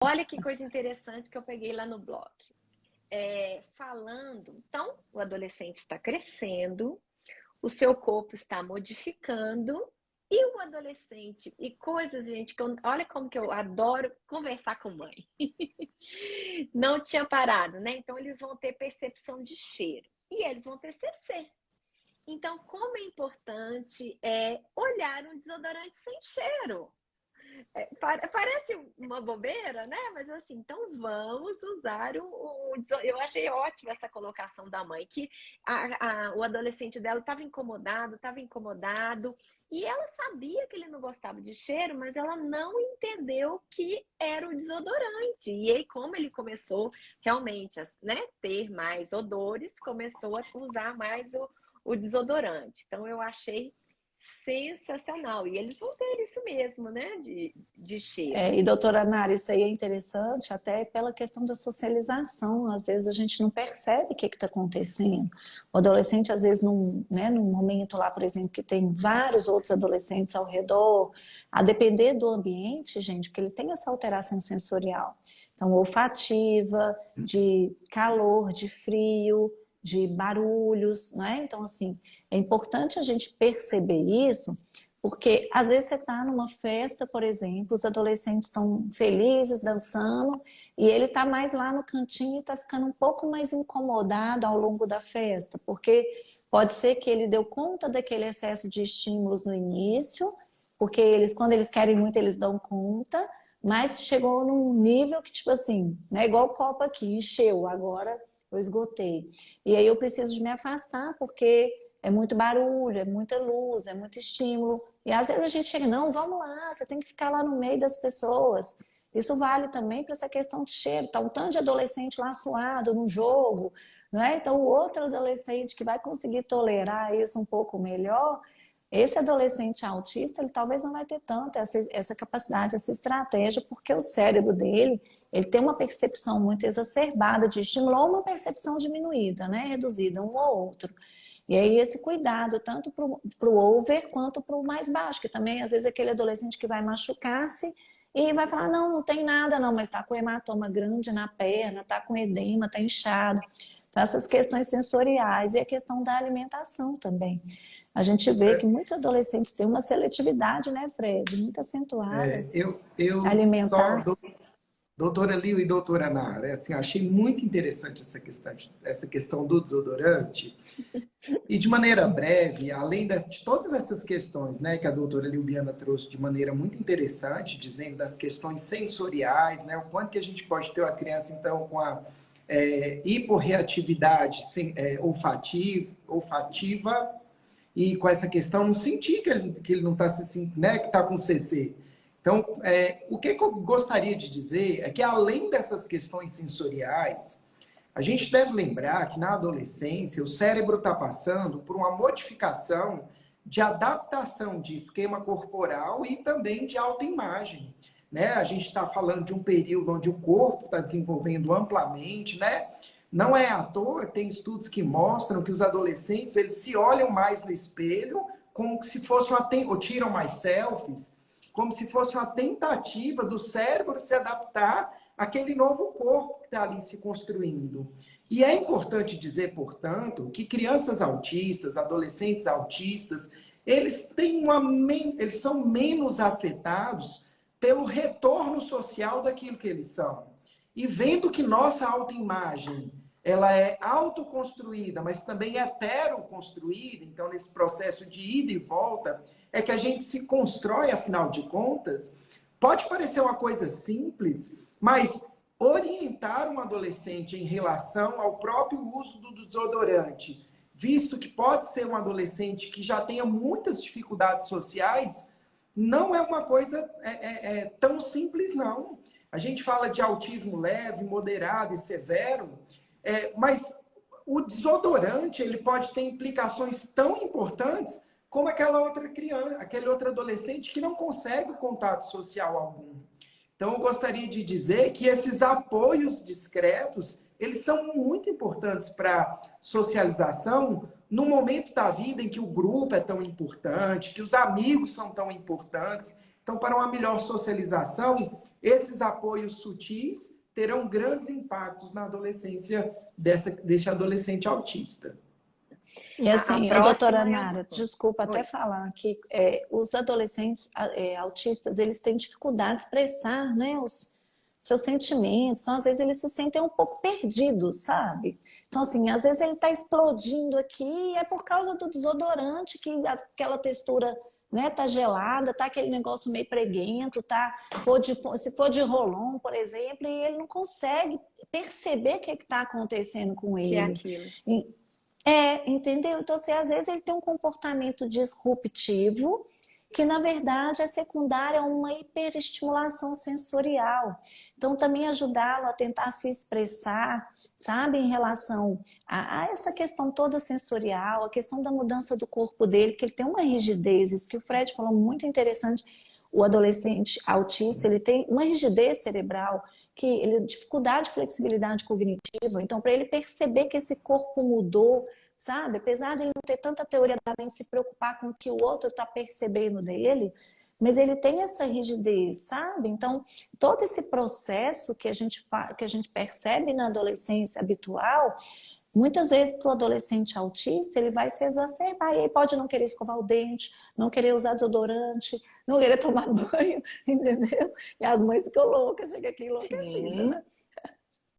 Olha que coisa interessante que eu peguei lá no blog. Falando, então, o adolescente está crescendo, o seu corpo está modificando, e o adolescente, e coisas, gente, olha como que eu adoro conversar com mãe. Não tinha parado, né? Então, eles vão ter percepção de cheiro e eles vão ter CC. Então, como é importante olhar um desodorante sem cheiro. Parece uma bobeira, né? Mas assim, então vamos usar eu achei ótima essa colocação da mãe, que o adolescente dela estava incomodado, e ela sabia que ele não gostava de cheiro, mas ela não entendeu que era o desodorante. E aí, como ele começou realmente a, né, ter mais odores, começou a usar mais o desodorante. Então, eu achei sensacional. E eles vão ter isso mesmo, né? De cheiro. E doutora Nara, isso aí é interessante até pela questão da socialização. Às vezes a gente não percebe o que está acontecendo. O adolescente, às vezes, num momento lá, por exemplo, que tem vários outros adolescentes ao redor, a depender do ambiente, gente, porque ele tem essa alteração sensorial. Então, olfativa, de calor, de frio, de barulhos, não é? Então, assim, é importante a gente perceber isso, porque às vezes você está numa festa, por exemplo, os adolescentes estão felizes, dançando, e ele está mais lá no cantinho e está ficando um pouco mais incomodado ao longo da festa, porque pode ser que ele deu conta daquele excesso de estímulos no início, porque quando eles querem muito, eles dão conta, mas chegou num nível que, tipo assim, né, igual o copo aqui, encheu, agora eu esgotei. E aí eu preciso de me afastar, porque é muito barulho, é muita luz, é muito estímulo. E às vezes a gente chega, não, vamos lá, você tem que ficar lá no meio das pessoas. Isso vale também para essa questão de cheiro. Tá um tanto de adolescente lá suado no jogo, não é? Então o outro adolescente que vai conseguir tolerar isso um pouco melhor, esse adolescente autista, ele talvez não vai ter tanto essa capacidade, essa estratégia, porque o cérebro dele, ele tem uma percepção muito exacerbada de estímulo ou uma percepção diminuída, né? Reduzida, um ou outro. E aí esse cuidado, tanto para o over quanto para o mais baixo, que também às vezes é aquele adolescente que vai machucar-se e vai falar, não, não tem nada não, mas está com hematoma grande na perna, está com edema, está inchado. Então essas questões sensoriais e a questão da alimentação também. A gente vê que muitos adolescentes têm uma seletividade, né, Fred? Muito acentuada Eu só, alimentar. doutora Liu e doutora Nara, assim, achei muito interessante essa questão do desodorante. E de maneira breve, além de todas essas questões, né, que a doutora Liubiana trouxe de maneira muito interessante, dizendo das questões sensoriais, né, o quanto que a gente pode ter uma criança, então, com a hiporreatividade olfativa e com essa questão, sentir que ele não está né, que está com CC. Então, o que eu gostaria de dizer é que, além dessas questões sensoriais, a gente deve lembrar que na adolescência o cérebro está passando por uma modificação de adaptação de esquema corporal e também de autoimagem, né? A gente está falando de um período onde o corpo está desenvolvendo amplamente, né? Não é à toa, tem estudos que mostram que os adolescentes eles se olham mais no espelho como se fosse ou tiram mais selfies, como se fosse uma tentativa do cérebro se adaptar àquele novo corpo que está ali se construindo. E é importante dizer, portanto, que crianças autistas, adolescentes autistas, eles são menos afetados pelo retorno social daquilo que eles são. E vendo que nossa autoimagem, ela é autoconstruída, mas também heteroconstruída, então nesse processo de ida e volta, é que a gente se constrói, afinal de contas. Pode parecer uma coisa simples, mas orientar um adolescente em relação ao próprio uso do desodorante, visto que pode ser um adolescente que já tenha muitas dificuldades sociais, não é uma coisa tão simples, não. A gente fala de autismo leve, moderado e severo, mas o desodorante ele pode ter implicações tão importantes como aquela outra criança, aquele outro adolescente que não consegue contato social algum. Então, eu gostaria de dizer que esses apoios discretos, eles são muito importantes para socialização no momento da vida em que o grupo é tão importante, que os amigos são tão importantes. Então, para uma melhor socialização, esses apoios sutis terão grandes impactos na adolescência desse adolescente autista. E assim, doutora Nara, desculpa até Oi. falar que os adolescentes autistas, eles têm dificuldade de expressar, né, os seus sentimentos, então às vezes eles se sentem um pouco perdidos, sabe? Então assim, às vezes ele está explodindo aqui e é por causa do desodorante, que aquela textura, né, tá gelada, tá aquele negócio meio preguento, tá, se for de Rolon, por exemplo, e ele não consegue perceber o que está acontecendo com Se é ele. aquilo. Entendeu? Então, assim, às vezes ele tem um comportamento disruptivo que, na verdade, é secundário a uma hiperestimulação sensorial. Então, também ajudá-lo a tentar se expressar, sabe, em relação a essa questão toda sensorial, a questão da mudança do corpo dele, que ele tem uma rigidez, isso que o Fred falou, muito interessante. O adolescente autista, ele tem uma rigidez cerebral, que ele dificuldade de flexibilidade cognitiva. Então, para ele perceber que esse corpo mudou, sabe? Apesar de ele não ter tanta teoria da mente, se preocupar com o que o outro está percebendo dele, mas ele tem essa rigidez, sabe? Então, todo esse processo que a gente percebe na adolescência habitual, muitas vezes para o adolescente autista, ele vai se exacerbar. E ele pode não querer escovar o dente, não querer usar desodorante, não querer tomar banho, entendeu? E as mães ficam loucas, chega aqui enlouquecida, né?